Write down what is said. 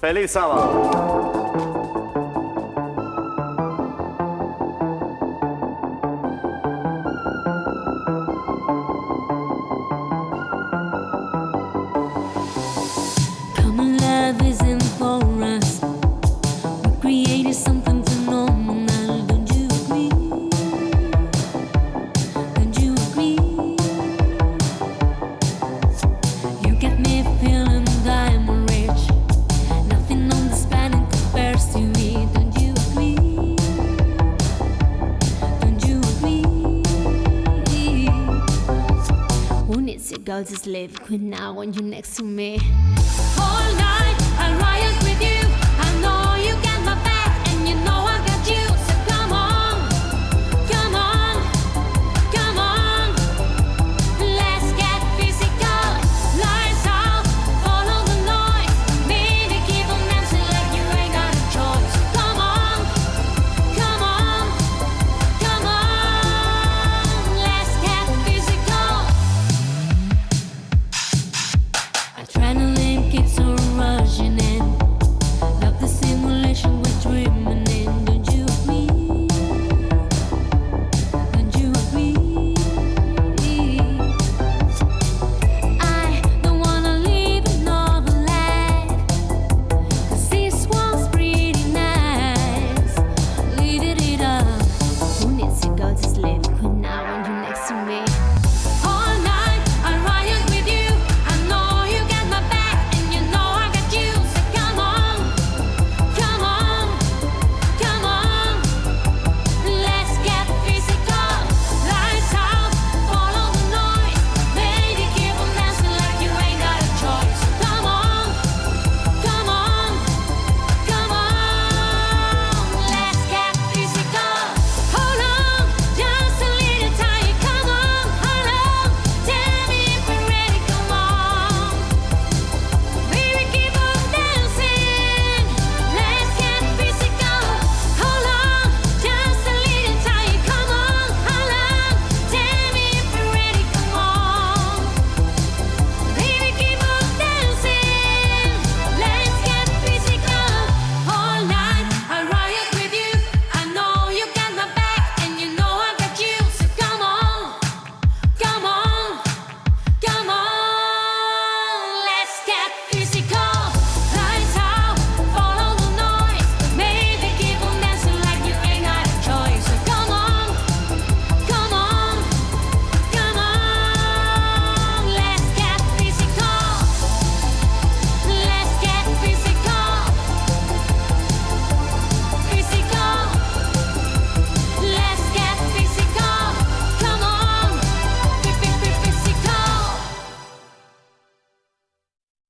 Feliz sábado. Common love isn't for us. We created something phenomenal. Don't you agree? Don't you agree? You get me feeling diamond rich. Nothing on this planet compares to me. Don't you agree? Don't you agree? Who needs to go to sleep? Quit now when you're next to me. All night I write